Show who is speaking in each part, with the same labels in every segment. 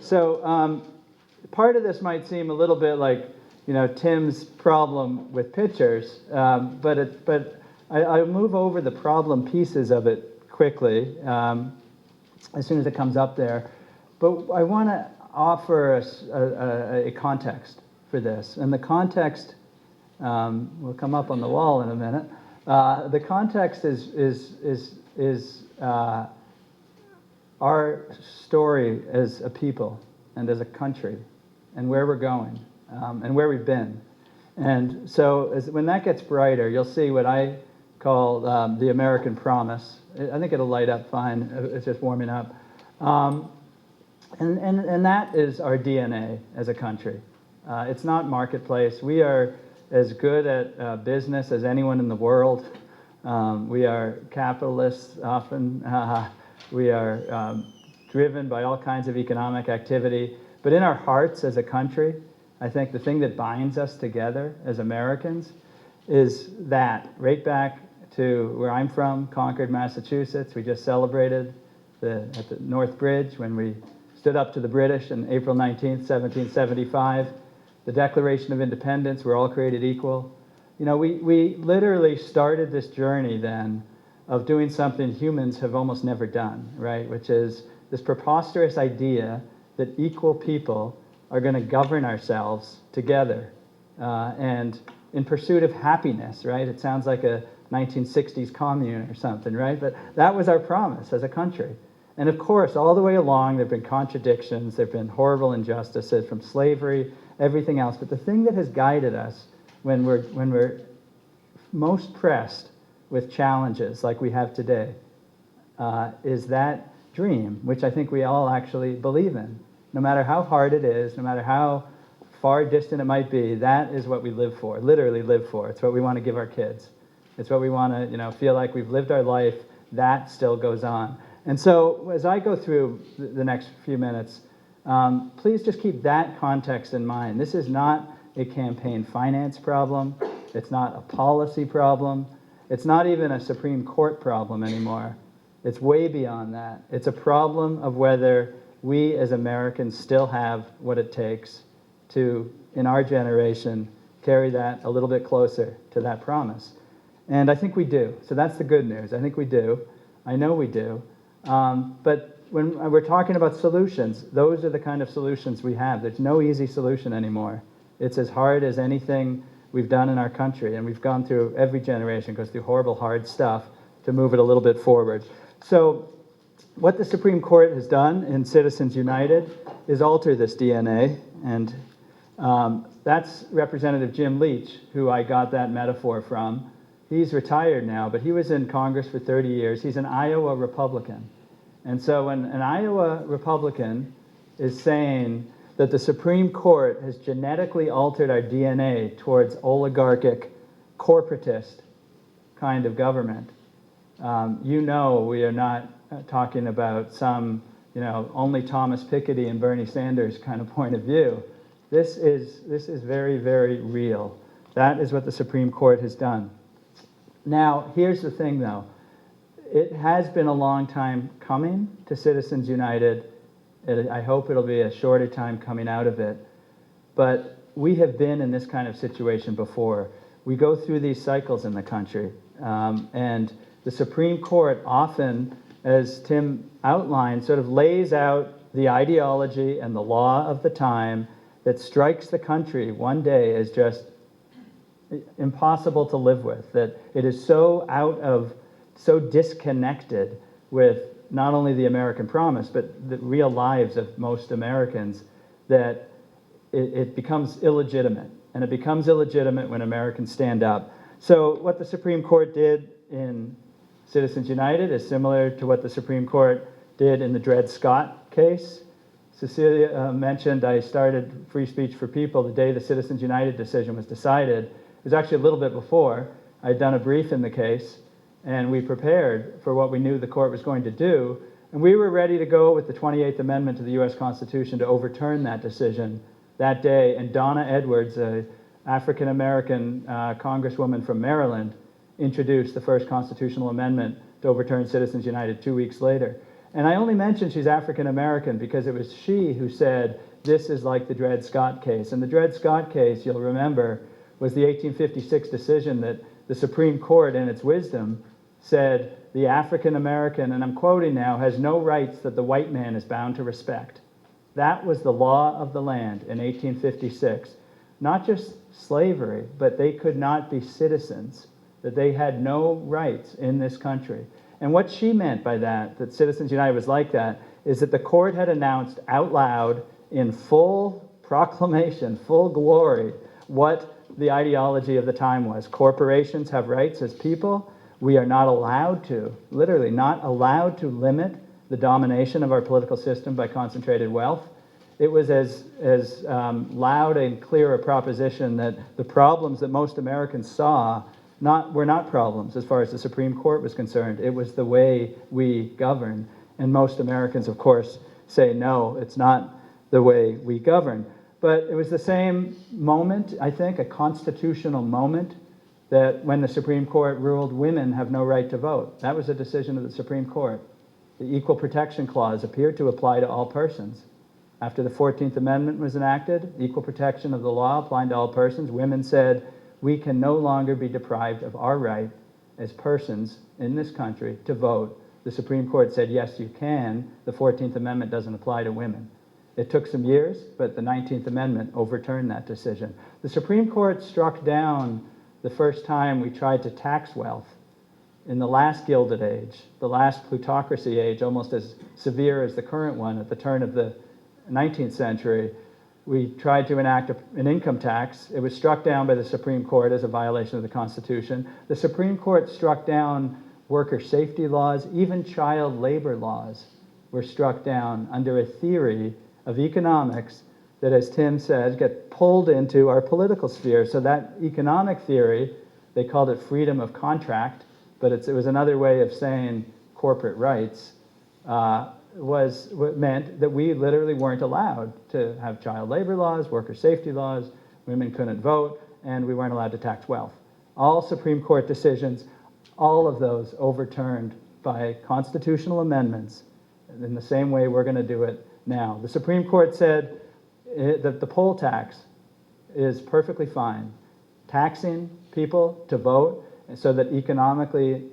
Speaker 1: So part of this might seem a little bit like, Tim's problem with pictures, but I'll move over the problem pieces of it quickly as soon as it comes up there. But I want to offer a context for this, and the context will come up on the wall in a minute. The context is our story as a people and as a country, and where we're going, and where we've been. And so when that gets brighter, you'll see what I call the American promise. I think it'll light up fine. It's just warming up. And that is our DNA as a country. It's not marketplace. We are as good at business as anyone in the world. We are capitalists often. We are driven by all kinds of economic activity. But in our hearts as a country, I think the thing that binds us together as Americans is that, right back to where I'm from, Concord, Massachusetts. We just celebrated at the North Bridge when we stood up to the British on April 19th, 1775. The Declaration of Independence, we're all created equal. We literally started this journey then of doing something humans have almost never done, right? Which is this preposterous idea that equal people are going to govern ourselves together and in pursuit of happiness, right? It sounds like a 1960s commune or something, right? But that was our promise as a country. And of course, all the way along, there have been contradictions, there have been horrible injustices from slavery, everything else. But the thing that has guided us when we're most pressed with challenges like we have today is that dream, which I think we all actually believe in. No matter how hard it is, no matter how far distant it might be, that is what we live for, literally live for. It's what we want to give our kids. It's what we want to, feel like we've lived our life. That still goes on. And so as I go through the next few minutes, please just keep that context in mind. This is not a campaign finance problem. It's not a policy problem. It's not even a Supreme Court problem anymore. It's way beyond that. It's a problem of whether we as Americans still have what it takes to, in our generation, carry that a little bit closer to that promise. And I think we do. So that's the good news. I think we do. I know we do. But when we're talking about solutions, those are the kind of solutions we have. There's no easy solution anymore. It's as hard as anything we've done in our country, and we've gone through, every generation goes through horrible, hard stuff to move it a little bit forward. So what the Supreme Court has done in Citizens United is alter this DNA, and that's Representative Jim Leach, who I got that metaphor from. He's retired now, but he was in Congress for 30 years. He's an Iowa Republican. And so when an Iowa Republican is saying that the Supreme Court has genetically altered our DNA towards oligarchic, corporatist kind of government, we are not talking about some, only Thomas Piketty and Bernie Sanders kind of point of view. This is very, very real. That is what the Supreme Court has done. Now, here's the thing, though. It has been a long time coming to Citizens United. I hope it'll be a shorter time coming out of it. But we have been in this kind of situation before. We go through these cycles in the country. And the Supreme Court often, as Tim outlined, sort of lays out the ideology and the law of the time that strikes the country one day as just impossible to live with, that it is so disconnected with not only the American promise, but the real lives of most Americans, that it becomes illegitimate. And it becomes illegitimate when Americans stand up. So what the Supreme Court did in Citizens United is similar to what the Supreme Court did in the Dred Scott case. Cecilia mentioned I started Free Speech for People the day the Citizens United decision was decided. It was actually a little bit before. I'd done a brief in the case, and we prepared for what we knew the court was going to do. And we were ready to go with the 28th Amendment to the U.S. Constitution to overturn that decision that day. And Donna Edwards, an African-American congresswoman from Maryland, introduced the first constitutional amendment to overturn Citizens United 2 weeks later. And I only mention she's African American because it was she who said, this is like the Dred Scott case. And the Dred Scott case, you'll remember, was the 1856 decision that the Supreme Court, in its wisdom, said the African American, and I'm quoting now, has no rights that the white man is bound to respect. That was the law of the land in 1856. Not just slavery, but they could not be citizens, that they had no rights in this country. And what she meant by that Citizens United was like that, is that the court had announced out loud in full proclamation, full glory, what the ideology of the time was. Corporations have rights as people. We are not allowed to, literally not allowed to limit the domination of our political system by concentrated wealth. It was as loud and clear a proposition that the problems that most Americans saw were not problems as far as the Supreme Court was concerned. It was the way we govern. And most Americans, of course, say, no, it's not the way we govern. But it was the same moment, I think, a constitutional moment, that when the Supreme Court ruled women have no right to vote. That was a decision of the Supreme Court. The Equal Protection Clause appeared to apply to all persons. After the 14th Amendment was enacted, equal protection of the law applying to all persons, women said, we can no longer be deprived of our right as persons in this country to vote. The Supreme Court said, yes, you can. The 14th Amendment doesn't apply to women. It took some years, but the 19th Amendment overturned that decision. The Supreme Court struck down the first time we tried to tax wealth in the last Gilded Age, the last plutocracy age, almost as severe as the current one at the turn of the 19th century. We tried to enact an income tax. It was struck down by the Supreme Court as a violation of the Constitution. The Supreme Court struck down worker safety laws, even child labor laws were struck down under a theory of economics that, as Tim said, get pulled into our political sphere. So that economic theory, they called it freedom of contract, but it was another way of saying corporate rights, was what meant that we literally weren't allowed to have child labor laws, worker safety laws, women couldn't vote, and we weren't allowed to tax wealth. All Supreme Court decisions, all of those overturned by constitutional amendments in the same way we're going to do it now. The Supreme Court said that the poll tax is perfectly fine. Taxing people to vote so that economically,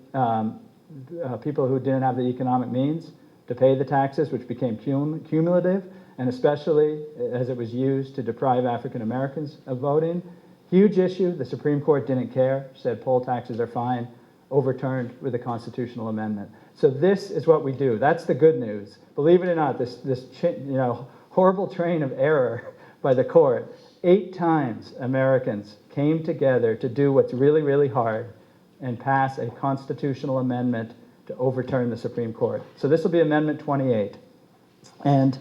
Speaker 1: people who didn't have the economic means to pay the taxes, which became cumulative, and especially as it was used to deprive African Americans of voting. Huge issue. The Supreme Court didn't care, said poll taxes are fine, overturned with a constitutional amendment. So this is what we do. That's the good news. Believe it or not, this horrible train of error by the court, 8 times Americans came together to do what's really, really hard and pass a constitutional amendment to overturn the Supreme Court. So this will be Amendment 28. And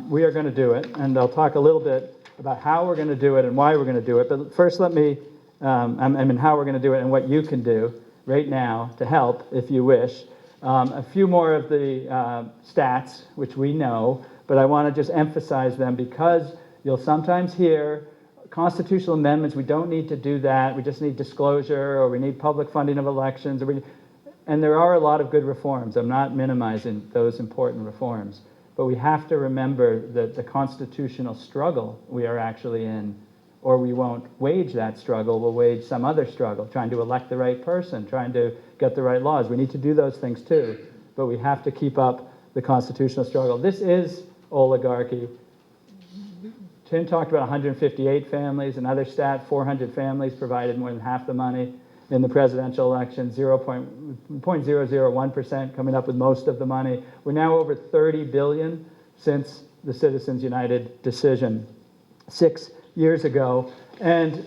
Speaker 1: we are going to do it. And I'll talk a little bit about how we're going to do it and why we're going to do it. But first let me, how we're going to do it and what you can do right now to help, if you wish. A few more of the stats, which we know, but I want to just emphasize them because you'll sometimes hear constitutional amendments, we don't need to do that, we just need disclosure, or we need public funding of elections, and there are a lot of good reforms. I'm not minimizing those important reforms, but we have to remember that the constitutional struggle we are actually in, or we won't wage that struggle, we'll wage some other struggle, trying to elect the right person, trying to get the right laws. We need to do those things too, but we have to keep up the constitutional struggle. This is oligarchy. Tim talked about 158 families. Another stat, 400 families provided more than half the money in the presidential election, 0.001% coming up with most of the money. We're now over $30 billion since the Citizens United decision 6 years ago. And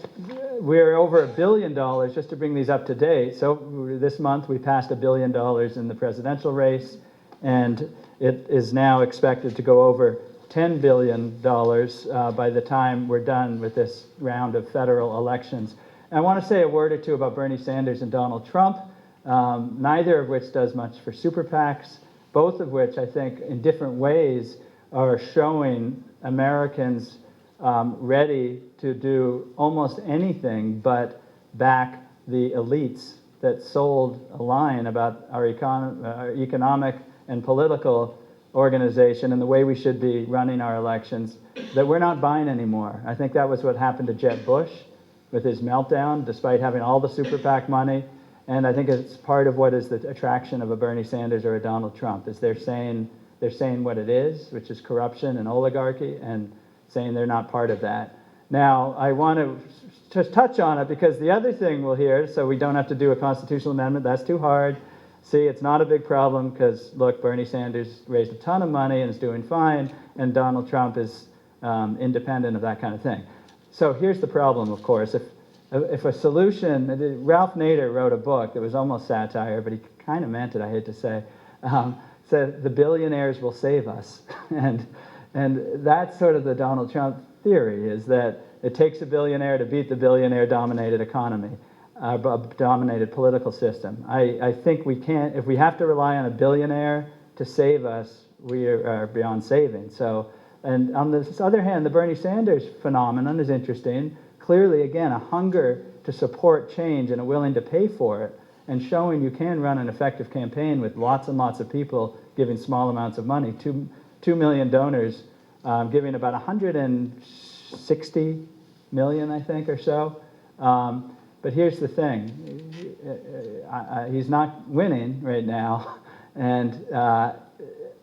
Speaker 1: we're over $1 billion, just to bring these up to date. So this month we passed $1 billion in the presidential race, and it is now expected to go over $10 billion by the time we're done with this round of federal elections. And I want to say a word or two about Bernie Sanders and Donald Trump, neither of which does much for super PACs, both of which I think in different ways are showing Americans ready to do almost anything but back the elites that sold a line about our economic and political organization and the way we should be running our elections that we're not buying anymore. I think that was what happened to Jeb Bush with his meltdown, despite having all the super PAC money. And I think it's part of what is the attraction of a Bernie Sanders or a Donald Trump, is they're saying what it is, which is corruption and oligarchy, and saying they're not part of that. Now, I want to just touch on it because the other thing we'll hear, so we don't have to do a constitutional amendment, that's too hard. See, it's not a big problem because, look, Bernie Sanders raised a ton of money and is doing fine, and Donald Trump is independent of that kind of thing. So here's the problem, of course. If a solution, Ralph Nader wrote a book that was almost satire, but he kind of meant it, I hate to say, said the billionaires will save us. and that's sort of the Donald Trump theory, is that it takes a billionaire to beat the billionaire-dominated economy. Dominated political system. I think we can't, if we have to rely on a billionaire to save us, we are beyond saving. So, and on the other hand, the Bernie Sanders phenomenon is interesting. Clearly, again, a hunger to support change and a willing to pay for it, and showing you can run an effective campaign with lots and lots of people giving small amounts of money. 2 million donors giving about 160 million, I think, or so. But here's the thing, he's not winning right now, and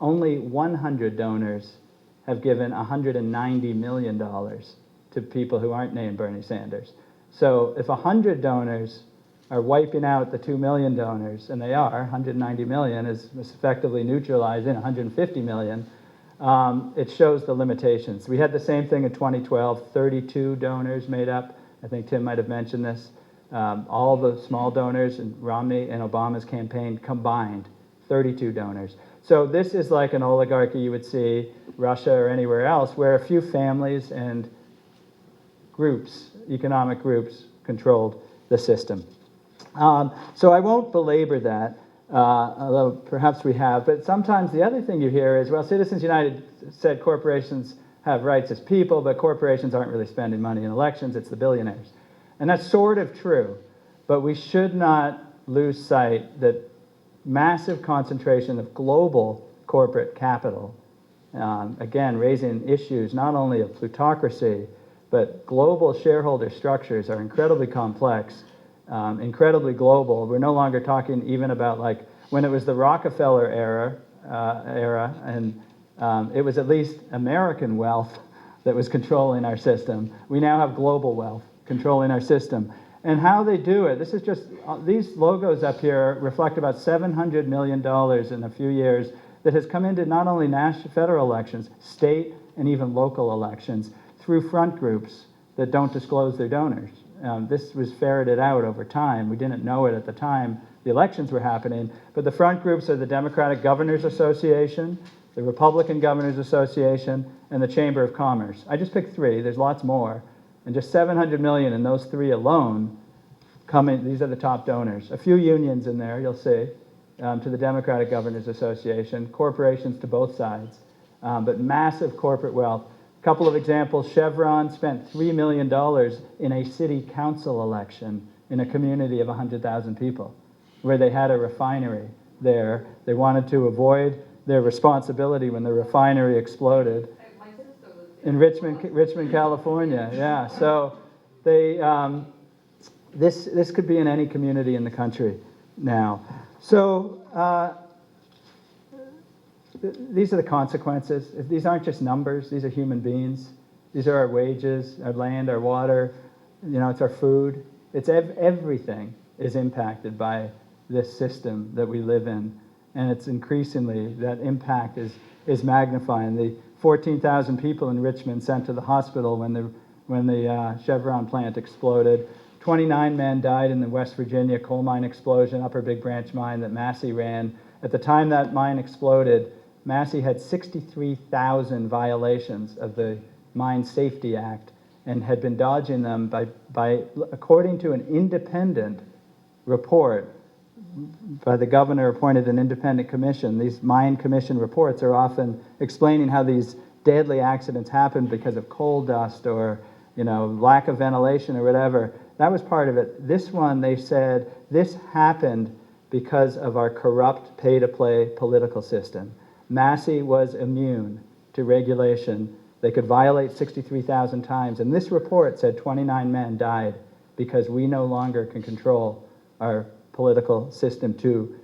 Speaker 1: only 100 donors have given $190 million to people who aren't named Bernie Sanders. So if 100 donors are wiping out the 2 million donors, and they are, 190 million is effectively neutralizing 150 million, it shows the limitations. We had the same thing in 2012, 32 donors made up, I think Tim might have mentioned this, all the small donors in Romney and Obama's campaign combined, 32 donors. So this is like an oligarchy you would see, Russia or anywhere else, where a few families and groups, economic groups, controlled the system. So I won't belabor that, although perhaps we have. But sometimes the other thing you hear is, well, Citizens United said corporations have rights as people, but corporations aren't really spending money in elections, it's the billionaires. And that's sort of true, but we should not lose sight that massive concentration of global corporate capital, again, raising issues not only of plutocracy, but global shareholder structures are incredibly complex, incredibly global. We're no longer talking even about like when it was the Rockefeller era, and it was at least American wealth that was controlling our system. We now have global wealth controlling our system. And how they do it, this is just, these logos up here reflect about $700 million in a few years that has come into not only national, federal elections, state and even local elections through front groups that don't disclose their donors. This was ferreted out over time. We didn't know it at the time the elections were happening, but the front groups are the Democratic Governors Association, the Republican Governors Association, and the Chamber of Commerce. I just picked 3, there's lots more. And just 700 million in those 3 alone come in. These are the top donors. A few unions in there, you'll see, to the Democratic Governors Association, corporations to both sides, but massive corporate wealth. A couple of examples, Chevron spent $3 million in a city council election in a community of 100,000 people, where they had a refinery there. They wanted to avoid their responsibility when the refinery exploded. In Richmond, California, yeah. So they, this could be in any community in the country now. So these are the consequences. These aren't just numbers. These are human beings. These are our wages, our land, our water. You know, it's our food. It's everything is impacted by this system that we live in, and it's increasingly that impact is magnifying. The 14,000 people in Richmond sent to the hospital when the Chevron plant exploded. 29 men died in the West Virginia coal mine explosion, Upper Big Branch mine that Massey ran. At the time that mine exploded, Massey had 63,000 violations of the Mine Safety Act and had been dodging them by according to an independent report by the governor appointed an independent commission. These mine commission reports are often explaining how these deadly accidents happen because of coal dust or, you know, lack of ventilation or whatever. That was part of it. This one, they said, this happened because of our corrupt pay-to-play political system. Massey was immune to regulation. They could violate 63,000 times, and this report said 29 men died because we no longer can control our political system to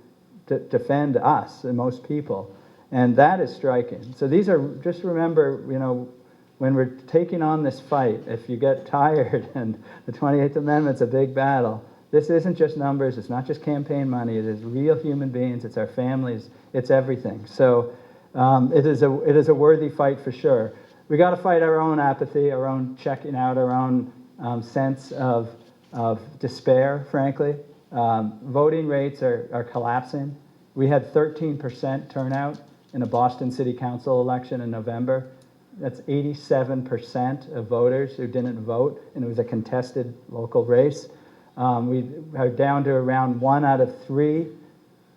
Speaker 1: defend us and most people. And that is striking. So these are, just remember, when we're taking on this fight, if you get tired, and the 28th Amendment's a big battle, this isn't just numbers, it's not just campaign money, it is real human beings, it's our families, it's everything. So it is a worthy fight for sure. We got to fight our own apathy, our own checking out, our own sense of despair, frankly. Voting rates are collapsing. We had 13% turnout in a Boston City Council election in November. That's 87% of voters who didn't vote, and it was a contested local race. We are down to around 1 out of 3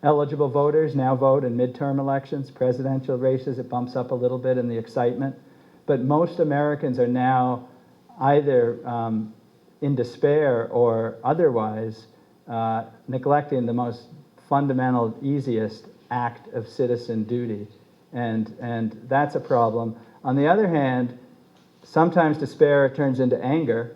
Speaker 1: eligible voters now vote in midterm elections, presidential races. It bumps up a little bit in the excitement. But most Americans are now either in despair or otherwise neglecting the most fundamental, easiest act of citizen duty. And that's a problem. On the other hand, sometimes despair turns into anger,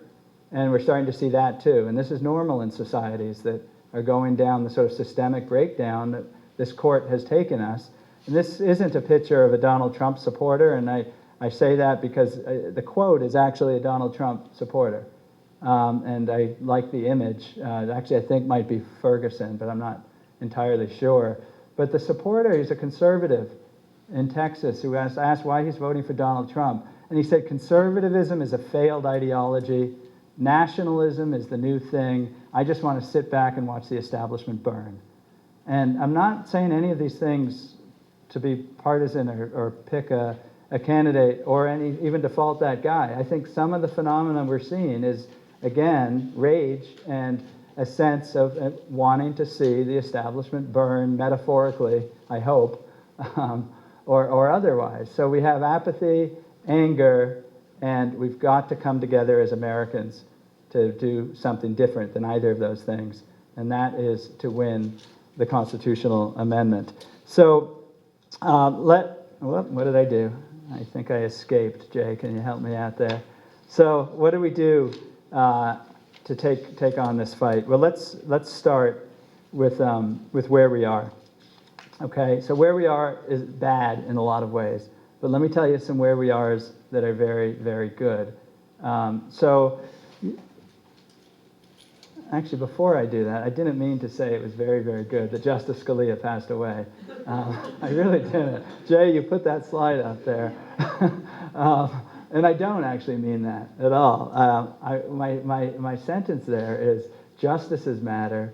Speaker 1: and we're starting to see that too. And this is normal in societies that are going down the sort of systemic breakdown that this court has taken us. And this isn't a picture of a Donald Trump supporter, and I say that because the quote is actually a Donald Trump supporter. And I like the image. Actually, I think might be Ferguson, but I'm not entirely sure. But the supporter, he's a conservative in Texas who asked why he's voting for Donald Trump. And he said, conservatism is a failed ideology. Nationalism is the new thing. I just want to sit back and watch the establishment burn. And I'm not saying any of these things to be partisan or pick a candidate or even default that guy. I think some of the phenomena we're seeing is, again, rage and a sense of wanting to see the establishment burn, metaphorically, I hope, or otherwise. So we have apathy, anger, and we've got to come together as Americans to do something different than either of those things, and that is to win the constitutional amendment. So what did I do? I think I escaped. Jay, can you help me out there? So what do we do to take on this fight? Well, let's start with where we are. Okay, so where we are is bad in a lot of ways, but let me tell you some where we are that are very, very good. So actually, before I do that, I didn't mean to say it was very, very good that Justice Scalia passed away. I really didn't. Jay, you put that slide up there. And I don't actually mean that at all. My sentence there is justices matter,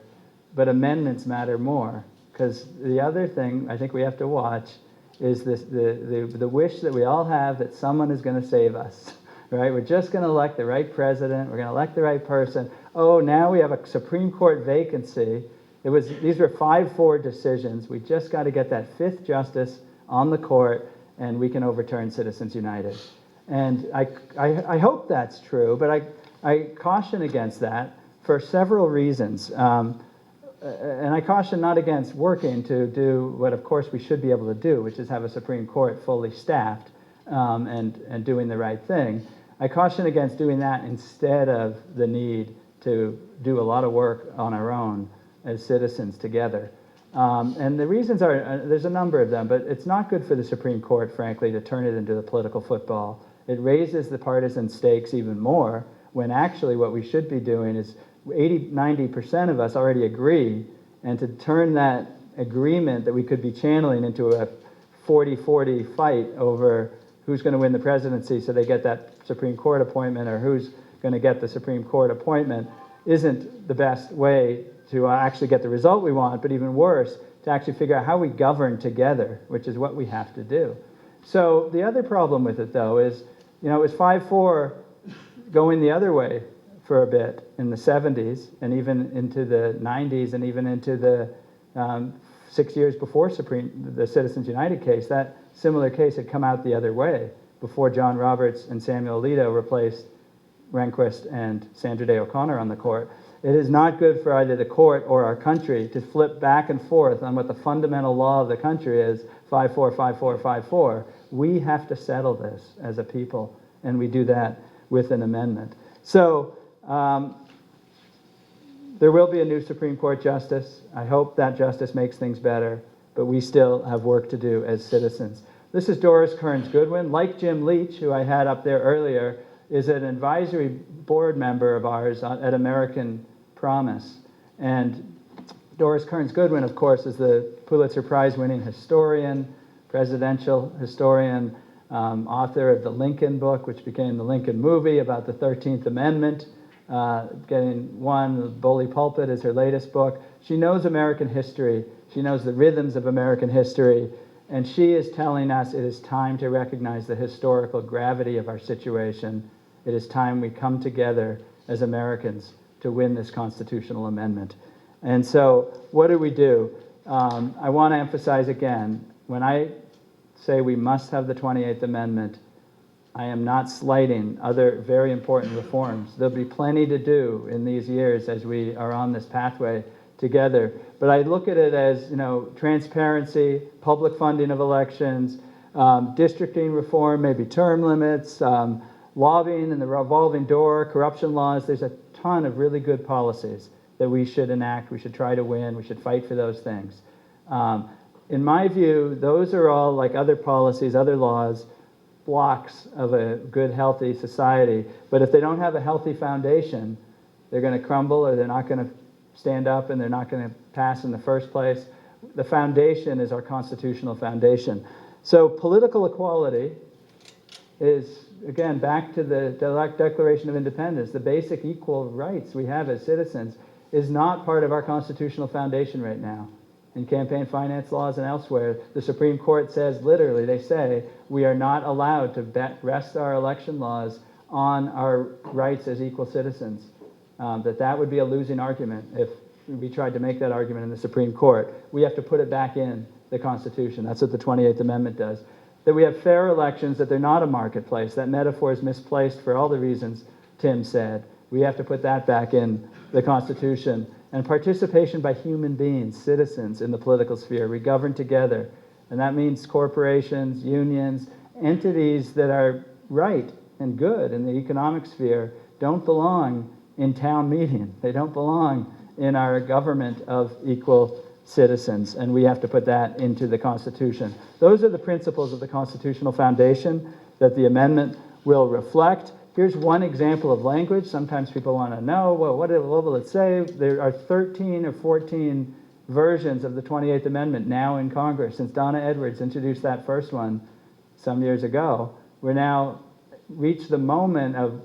Speaker 1: but amendments matter more. Because the other thing I think we have to watch is the wish that we all have that someone is going to save us. Right? We're just going to elect the right president. We're going to elect the right person. Oh, now we have a Supreme Court vacancy. These were 5-4 decisions. We just got to get that 5th justice on the court, and we can overturn Citizens United. And I hope that's true, but I caution against that for several reasons. And I caution not against working to do what, of course, we should be able to do, which is have a Supreme Court fully staffed and doing the right thing. I caution against doing that instead of the need to do a lot of work on our own as citizens together. And the reasons are, there's a number of them, but it's not good for the Supreme Court, frankly, to turn it into a political football. It raises the partisan stakes even more, when actually what we should be doing is 80-90% of us already agree, and to turn that agreement that we could be channeling into a 40-40 fight over who's going to win the presidency so they get that Supreme Court appointment, or who's going to get the Supreme Court appointment, isn't the best way to actually get the result we want, but even worse, to actually figure out how we govern together, which is what we have to do. So the other problem with it, though, is, it was 5-4 going the other way for a bit in the 70s, and even into the 90s, and even into the 6 years before the Citizens United case. That similar case had come out the other way before John Roberts and Samuel Alito replaced Rehnquist and Sandra Day O'Connor on the court. It is not good for either the court or our country to flip back and forth on what the fundamental law of the country is, 5-4, 5-4, 5-4. We have to settle this as a people, and we do that with an amendment. So there will be a new Supreme Court justice. I hope that justice makes things better, but we still have work to do as citizens. This is Doris Kearns Goodwin. Like Jim Leach, who I had up there earlier, is an advisory board member of ours at American Promise. And Doris Kearns Goodwin, of course, is the Pulitzer Prize-winning historian, presidential historian, author of the Lincoln book, which became the Lincoln movie about the 13th Amendment, getting won. The Bully Pulpit is her latest book. She knows American history. She knows the rhythms of American history. And she is telling us it is time to recognize the historical gravity of our situation. It is time we come together as Americans to win this constitutional amendment. And so what do? I want to emphasize again, when I say we must have the 28th Amendment, I am not slighting other very important reforms. There'll be plenty to do in these years as we are on this pathway together. But I look at it as, transparency, public funding of elections, districting reform, maybe term limits, lobbying and the revolving door, corruption laws. There's a ton of really good policies that we should enact. We should try to win. We should fight for those things. In my view, those are all, like other policies, other laws, blocks of a good, healthy society. But if they don't have a healthy foundation, they're going to crumble, or they're not going to stand up, and they're not going to pass in the first place. The foundation is our constitutional foundation. So political equality is, again, back to the Declaration of Independence. The basic equal rights we have as citizens is not part of our constitutional foundation right now. In campaign finance laws and elsewhere, the Supreme Court says, literally, they say, we are not allowed to rest our election laws on our rights as equal citizens. That would be a losing argument if we tried to make that argument in the Supreme Court. We have to put it back in the Constitution. That's what the 28th Amendment does. That we have fair elections, that they're not a marketplace. That metaphor is misplaced for all the reasons Tim said. We have to put that back in the Constitution. And participation by human beings, citizens in the political sphere. We govern together. And that means corporations, unions, entities that are right and good in the economic sphere don't belong in town meeting. They don't belong in our government of equal citizens, and we have to put that into the Constitution. Those are the principles of the constitutional foundation that the amendment will reflect. Here's one example of language. Sometimes people want to know, well, what will it say? There are 13 or 14 versions of the 28th Amendment now in Congress. Since Donna Edwards introduced that first one some years ago, we're now reached the moment of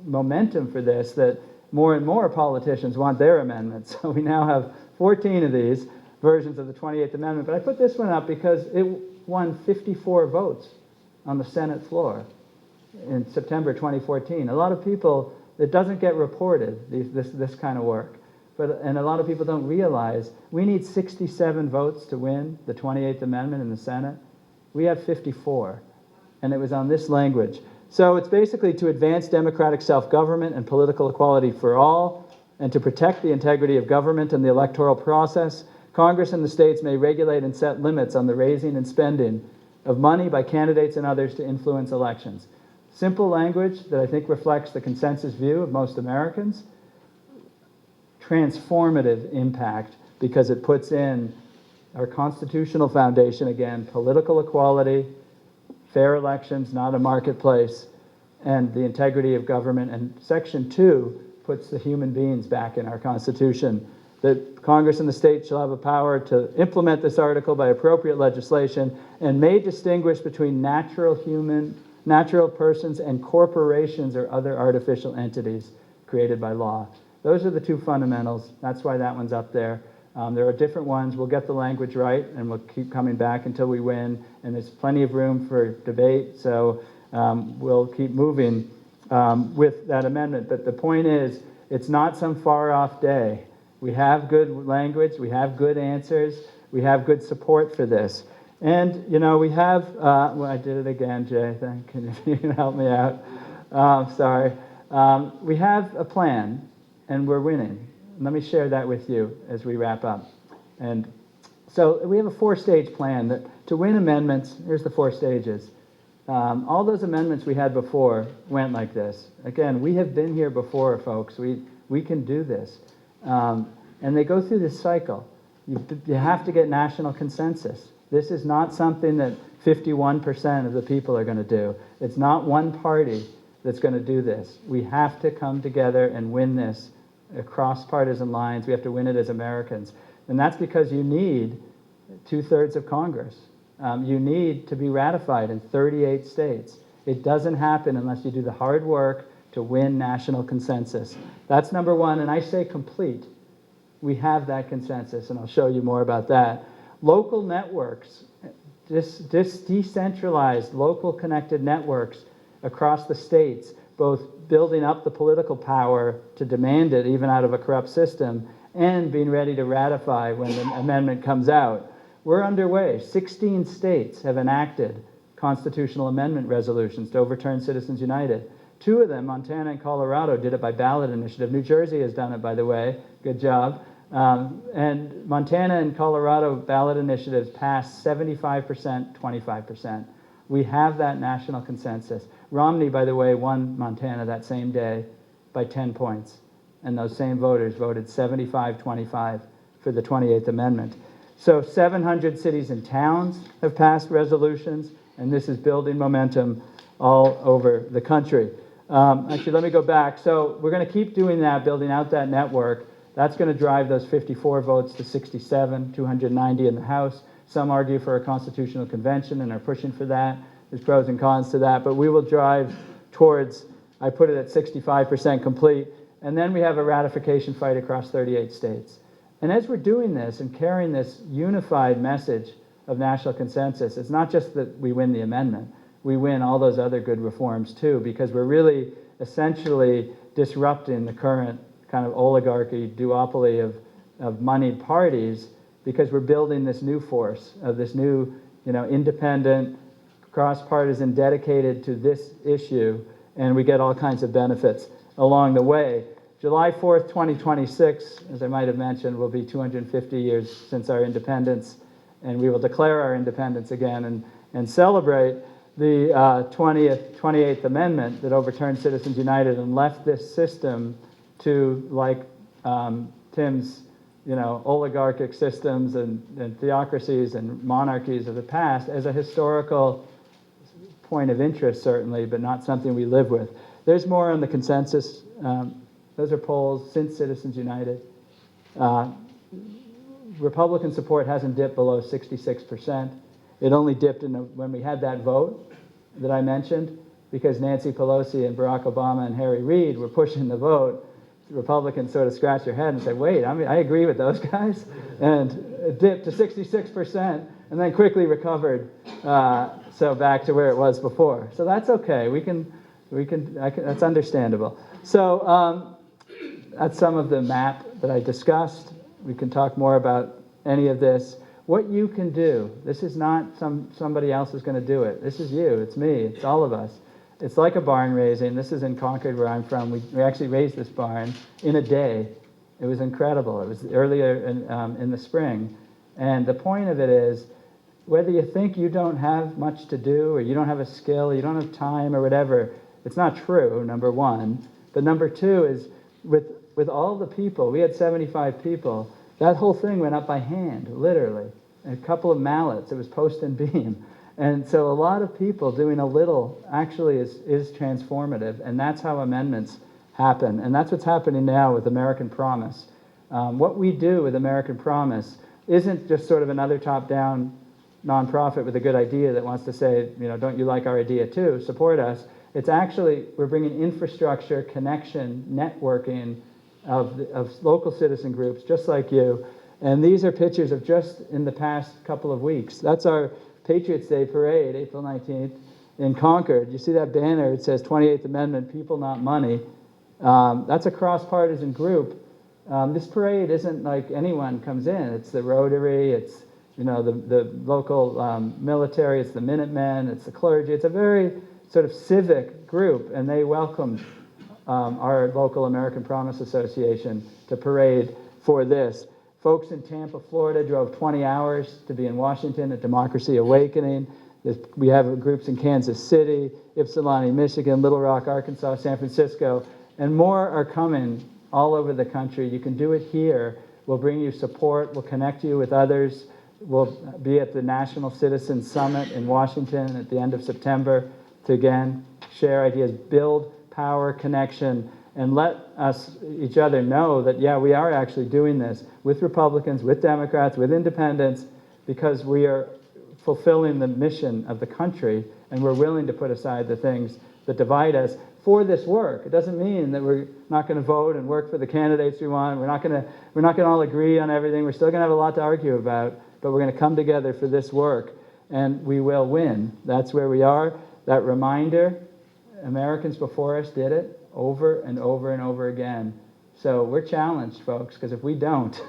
Speaker 1: momentum for this, that more and more politicians want their amendments. So we now have 14 of these versions of the 28th Amendment. But I put this one up because it won 54 votes on the Senate floor in September 2014. A lot of people, it doesn't get reported, this kind of work. And a lot of people don't realize we need 67 votes to win the 28th Amendment in the Senate. We have 54. And it was on this language. So it's basically to advance democratic self-government and political equality for all, and to protect the integrity of government and the electoral process. Congress and the states may regulate and set limits on the raising and spending of money by candidates and others to influence elections. Simple language that I think reflects the consensus view of most Americans. Transformative impact because it puts in our constitutional foundation, again, political equality, fair elections, not a marketplace, and the integrity of government. And Section 2 puts the human beings back in our Constitution, that Congress and the state shall have a power to implement this article by appropriate legislation and may distinguish between natural persons and corporations or other artificial entities created by law. Those are the two fundamentals. That's why that one's up there. There are different ones. We'll get the language right, and we'll keep coming back until we win. And there's plenty of room for debate, so we'll keep moving with that amendment. But the point is, it's not some far-off day. We have good language. We have good answers. We have good support for this. And, we have, well, I did it again, Jay. Can you help me out? Sorry. We have a plan. and we're winning. Let me share that with you as we wrap up. And so we have a 4-stage plan that to win amendments. Here's the 4 stages. All those amendments we had before went like this. Again, we have been here before, folks. We can do this. And they go through this cycle. You have to get national consensus. This is not something that 51% of the people are going to do. It's not one party that's going to do this. We have to come together and win this across partisan lines. We have to win it as Americans. And that's because you need 2/3 of Congress. You need to be ratified in 38 states. It doesn't happen unless you do the hard work to win national consensus. That's number one, and I say complete. We have that consensus, and I'll show you more about that. Local networks, decentralized, local connected networks across the states, both building up the political power to demand it, even out of a corrupt system, and being ready to ratify when the amendment comes out. We're underway. 16 states have enacted constitutional amendment resolutions to overturn Citizens United. 2 of them, Montana and Colorado, did it by ballot initiative. New Jersey has done it, by the way. Good job. And Montana and Colorado ballot initiatives passed 75%, 25%. We have that national consensus. Romney, by the way, won Montana that same day by 10 points. And those same voters voted 75-25 for the 28th Amendment. So 700 cities and towns have passed resolutions, and this is building momentum all over the country. Actually, let me go back. So we're going to keep doing that, building out that network. That's going to drive those 54 votes to 67, 290 in the House. Some argue for a constitutional convention and are pushing for that. There's pros and cons to that, but we will drive towards, I put it at 65% complete, and then we have a ratification fight across 38 states. And as we're doing this and carrying this unified message of national consensus, it's not just that we win the amendment, we win all those other good reforms too, because we're really essentially disrupting the current kind of oligarchy, duopoly of moneyed parties, because we're building this new force of this new, independent, cross-partisan, dedicated to this issue, and we get all kinds of benefits along the way. July 4th, 2026, as I might have mentioned, will be 250 years since our independence, and we will declare our independence again and celebrate the 28th Amendment that overturned Citizens United and left this system to, like Tim's, oligarchic systems and theocracies and monarchies of the past, as a historical point of interest, certainly, but not something we live with. There's more on the consensus. Those are polls since Citizens United. Republican support hasn't dipped below 66%. It only dipped when we had that vote that I mentioned, because Nancy Pelosi and Barack Obama and Harry Reid were pushing the vote. Republicans sort of scratched their head and said, wait, I agree with those guys, and it dipped to 66% and then quickly recovered, so back to where it was before. So that's okay. That's understandable. So that's some of the map that I discussed. We can talk more about any of this. What you can do, this is not somebody else is going to do it. This is you, it's me, it's all of us. It's like a barn raising. This is in Concord, where I'm from. We actually raised this barn in a day. It was incredible. It was earlier in the spring. And the point of it is, whether you think you don't have much to do, or you don't have a skill, or you don't have time, or whatever, it's not true, number one. But number two is, with all the people, we had 75 people, that whole thing went up by hand, literally. A couple of mallets. It was post and beam. And so a lot of people doing a little actually is transformative, and that's how amendments happen. And that's what's happening now with American Promise. What we do with American Promise isn't just sort of another top-down nonprofit with a good idea that wants to say, don't you like our idea too, support us. It's actually, we're bringing infrastructure, connection, networking of local citizen groups just like you. And these are pictures of just in the past couple of weeks. That's our Patriots Day parade, April 19th, in Concord. You see that banner? It says 28th Amendment, people, not money. That's a cross-partisan group. This parade isn't like anyone comes in. It's the Rotary, it's the local military, it's the Minutemen, it's the clergy. It's a very sort of civic group, and they welcomed our local American Promise Association to parade for this. Folks in Tampa, Florida drove 20 hours to be in Washington at Democracy Awakening. We have groups in Kansas City, Ypsilanti, Michigan, Little Rock, Arkansas, San Francisco, and more are coming all over the country. You can do it here. We'll bring you support. We'll connect you with others. We'll be at the National Citizen Summit in Washington at the end of September to, again, share ideas, build power, connection, and let us, each other, know that, yeah, we are actually doing this with Republicans, with Democrats, with independents, because we are fulfilling the mission of the country, and we're willing to put aside the things that divide us for this work. It doesn't mean that we're not going to vote and work for the candidates we want. We're not going to all agree on everything. We're still going to have a lot to argue about, but we're going to come together for this work, and we will win. That's where we are. That reminder, Americans before us did it over and over and over again. So we're challenged, folks, because if we don't,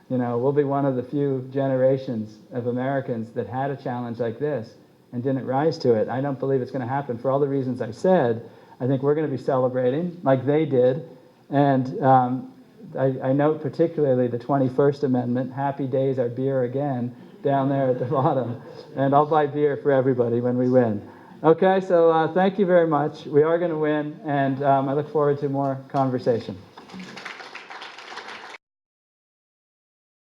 Speaker 1: we'll be one of the few generations of Americans that had a challenge like this and didn't rise to it. I don't believe it's going to happen for all the reasons I said. I think we're going to be celebrating like they did. And I note particularly the 21st Amendment, happy days are beer again, down there at the bottom. And I'll buy beer for everybody when we win. Okay, so thank you very much. We are going to win, and I look forward to more conversation.